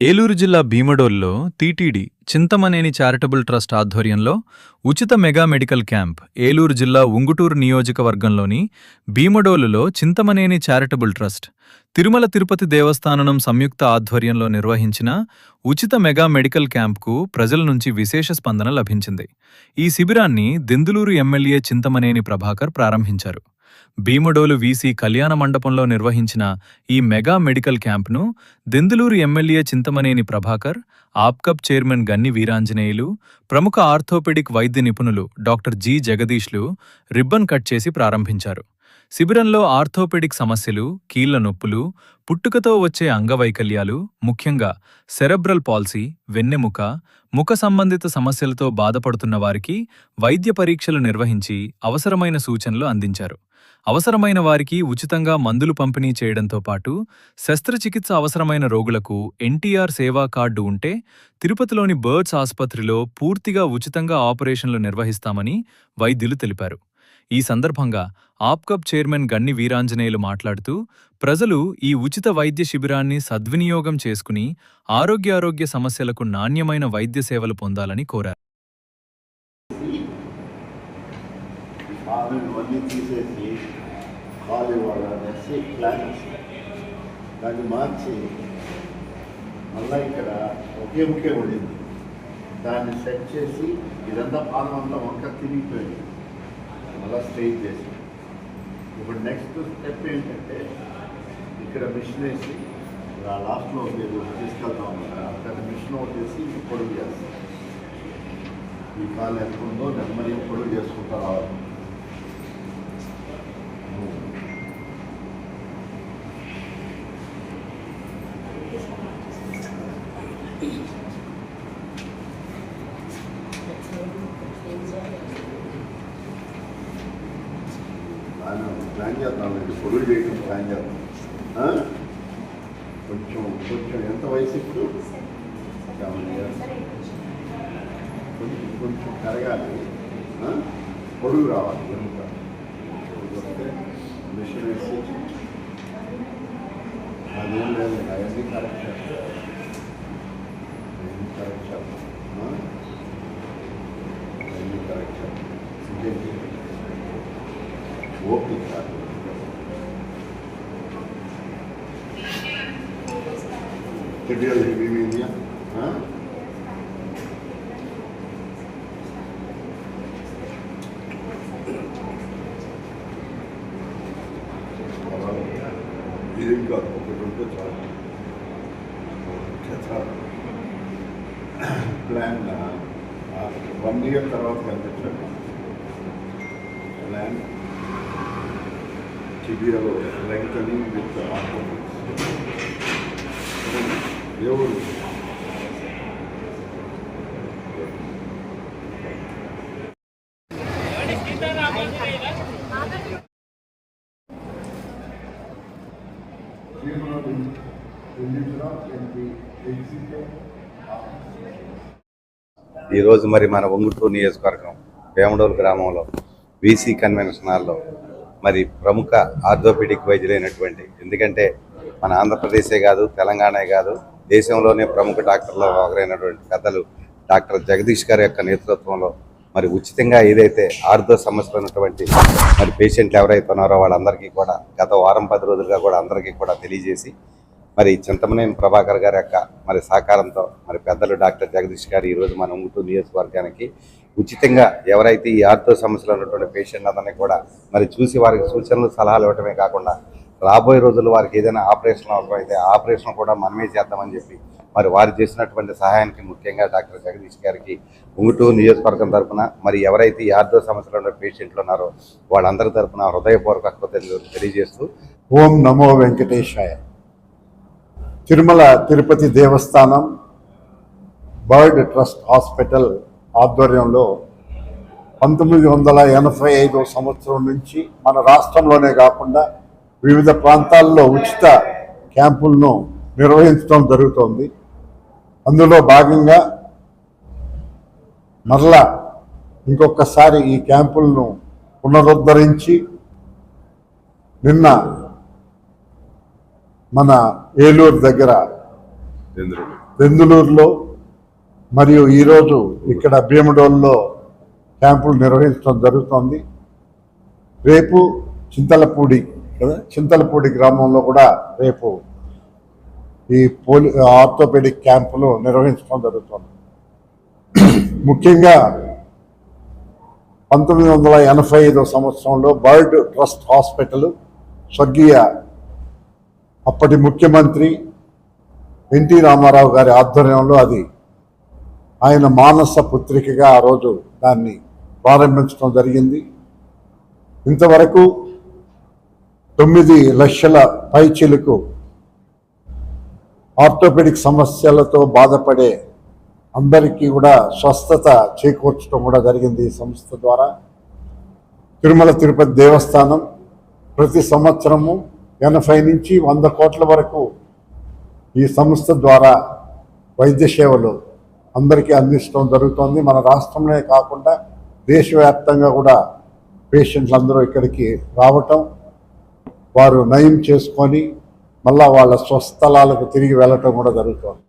ఏలూరు జిల్లా భీమడోల్లో TTD Chintamaneni charitable trust ఆధ్వర్యంలో ఉచిత మెగా మెడికల్ క్యాంప్ ఏలూరు జిల్లా ఉంగుటూరు నియోజకవర్గంలోని భీమడోలులో చింతమనేని చారిటబుల్ ట్రస్ట్ తిరుమల తిరుపతి దేవస్థానం సంయుక్త ఆధ్వర్యంలో నిర్వహించిన ఉచిత మెగా మెడికల్ క్యాంప్కు ప్రజల నుంచి విశేష స్పందన లభించింది. ఈ శిబిరాన్ని దెందులూరు ఎమ్మెల్యే చింతమనేని ప్రభాకర్ ప్రారంభించారు. భీమడోలు వీసీ కళ్యాణ మండపంలో నిర్వహించిన ఈ మెగా మెడికల్ క్యాంప్ను దెందులూరు ఎమ్మెల్యే చింతమనేని ప్రభాకర్, ఆప్కప్ చైర్మన్ గన్ని వీరాంజనేయులు, ప్రముఖ ఆర్థోపెడిక్ వైద్య నిపుణులు డాక్టర్ జి జగదీష్లు రిబ్బన్ కట్ చేసి ప్రారంభించారు. శిబిరంలో ఆర్థోపెడిక్ సమస్యలు, కీళ్ల నొప్పులు, పుట్టుకతో వచ్చే అంగవైకల్యాలు, ముఖ్యంగా సెరెబ్రల్ పాల్సీ, వెన్నెముక, ముఖ సంబంధిత సమస్యలతో బాధపడుతున్న వారికి వైద్య పరీక్షలు నిర్వహించి అవసరమైన సూచనలు అందించారు. అవసరమైన వారికి ఉచితంగా మందులు పంపిణీ చేయడంతో పాటు శస్త్రచికిత్స అవసరమైన రోగులకు ఎన్టీఆర్ సేవా కార్డు ఉంటే తిరుపతిలోని బర్డ్స్ ఆసుపత్రిలో పూర్తిగా ఉచితంగా ఆపరేషన్లు నిర్వహిస్తామని వైద్యులు తెలిపారు. ఈ సందర్భంగా ఆప్కప్ చైర్మన్ గన్ని వీరాంజనేయులు మాట్లాడుతూ ప్రజలు ఈ ఉచిత వైద్య శిబిరాన్ని సద్వినియోగం చేసుకుని ఆరోగ్య సమస్యలకు నాణ్యమైన వైద్య సేవలు పొందాలని కోరారు. దాన్ని మార్చి మళ్ళీ ఇక్కడ ఒకే ఉండింది, దాన్ని సెట్ చేసి ఇదంతా పాలం అంతా వంక తిరిగిపోయింది, మళ్ళీ స్ట్రెయిట్ చేసి ఇప్పుడు నెక్స్ట్ స్టెప్ ఏంటంటే ఇక్కడ మిషన్ వేసి లాస్ట్లో మీరు తీసుకెళ్తాం అక్కడ మిషన్ ఒకటి వేసి పొడుగు చేస్తాం. ఈ కాలు ఎంత ఉందో నెమ్మది పొడుగు చేసుకుంటా రావాలి. ప్లాన్ చేద్దాం, పొడుగు చేయడం ప్లాన్ చేద్దాం. కొంచెం ఎంత వయసు ఇప్పుడు? 7 years. కొంచెం కరగాలి, పొడుగు రావాలి. ఎంత వస్తే మిషన్ వేసి అదేం లేదు, అవన్నీ కరెక్ట్ చేస్తాం, అవన్నీ కరెక్ట్ చేస్తాం, అవన్నీ కరెక్ట్ చేస్తాం. ఓకే సార్, షెడ్యూల్ ఏమేమి ఇది ఇంకా ఒకటి ఉంటే చాలు. ప్లాన్ 1 year తర్వాత కనిపించండి. ప్లాన్ శిబిరలో లెంగ్తనింగ్ విత్ ఆర్థోపెడిక్స్. ఎవరు ఈరోజు మరి మన ఉంగుటూరు నియోజకవర్గం భీమడోలు గ్రామంలో వీసీ కన్వెన్షన్ హాల్లో మరి ప్రముఖ ఆర్థోపెడిక్ వైద్యులైనటువంటి, ఎందుకంటే మన ఆంధ్రప్రదేశే కాదు, తెలంగాణే కాదు, దేశంలోనే ప్రముఖ డాక్టర్లు ఒకరైనటువంటి పెద్దలు డాక్టర్ జగదీష్ గారి యొక్క నేతృత్వంలో మరి ఉచితంగా ఏదైతే ఆర్థో సమస్యలు ఉన్నటువంటి మరి పేషెంట్లు ఎవరైతే ఉన్నారో వాళ్ళందరికీ కూడా గత వారం 10 రోజులుగా కూడా అందరికీ కూడా తెలియజేసి మరి చింతమనేని ప్రభాకర్ గారి యొక్క మరి సహకారంతో మరి పెద్దలు డాక్టర్ జగదీష్ గారు ఈరోజు మన ఉంగుటూరు నియోజకవర్గానికి ఉచితంగా ఎవరైతే ఈ ఆర్థో సమస్యలు ఉన్నటువంటి పేషెంట్లందరినీ కూడా మరి చూసి వారికి సూచనలు సలహాలు ఇవ్వడమే కాకుండా రాబోయే రోజుల్లో వారికి ఏదైనా ఆపరేషన్ అవసరమైతే ఆపరేషన్ కూడా మనమే చేద్దామని చెప్పి మరి వారు చేసినటువంటి సహాయానికి ముఖ్యంగా డాక్టర్ జగదీష్ గారికి ఉంగుటూరు నియోజకవర్గం తరఫున మరి ఎవరైతే ఈ ఆర్థో సమస్యలు ఉన్న పేషెంట్లు ఉన్నారో వాళ్ళందరి తరఫున హృదయపూర్వక కృతజ్ఞతలు తెలియజేస్తూ ఓం నమో వెంకటేశాయ. తిరుమల తిరుపతి దేవస్థానం బర్డ్ ట్రస్ట్ హాస్పిటల్ ఆధ్వర్యంలో 1985 సంవత్సరం నుంచి మన రాష్ట్రంలోనే కాకుండా వివిధ ప్రాంతాల్లో ఉచిత క్యాంపులను నిర్వహించడం జరుగుతోంది. అందులో భాగంగా మరలా ఇంకొకసారి ఈ క్యాంపులను పునరుద్ధరించి నిన్న మన ఏలూరు దగ్గర దెందులూరులో మరియు ఈరోజు ఇక్కడ భీమడోల్లో క్యాంపులు నిర్వహించడం జరుగుతోంది. రేపు చింతలపూడి గ్రామంలో కూడా రేపు ఈ ఆర్థోపెడిక్ క్యాంపులు నిర్వహించడం జరుగుతుంది. ముఖ్యంగా 1985 సంవత్సరంలో బర్డ్ ట్రస్ట్ హాస్పిటల్ స్వర్గీయ అప్పటి ముఖ్యమంత్రి ఎన్టీ రామారావు గారి ఆధ్వర్యంలో అది ఆయన మానస పుత్రికగా ఆ రోజు దాన్ని ప్రారంభించడం జరిగింది. ఇంతవరకు 9 లక్షల పైచిలకు ఆర్థోపెడిక్ సమస్యలతో బాధపడే అందరికీ కూడా స్వస్థత చేకూర్చడం కూడా జరిగింది ఈ సంస్థ ద్వారా. తిరుమల తిరుపతి దేవస్థానం ప్రతి సంవత్సరము 80 నుంచి 100 కోట్ల వరకు ఈ సంస్థ ద్వారా వైద్య సేవలు అందరికీ అందించడం జరుగుతోంది. మన రాష్ట్రంలోనే కాకుండా దేశవ్యాప్తంగా కూడా పేషెంట్లు అందరూ ఇక్కడికి రావటం, వారు నయం చేసుకొని మళ్ళా వాళ్ళ స్వస్థలాలకు తిరిగి వెళ్ళటం కూడా జరుగుతోంది.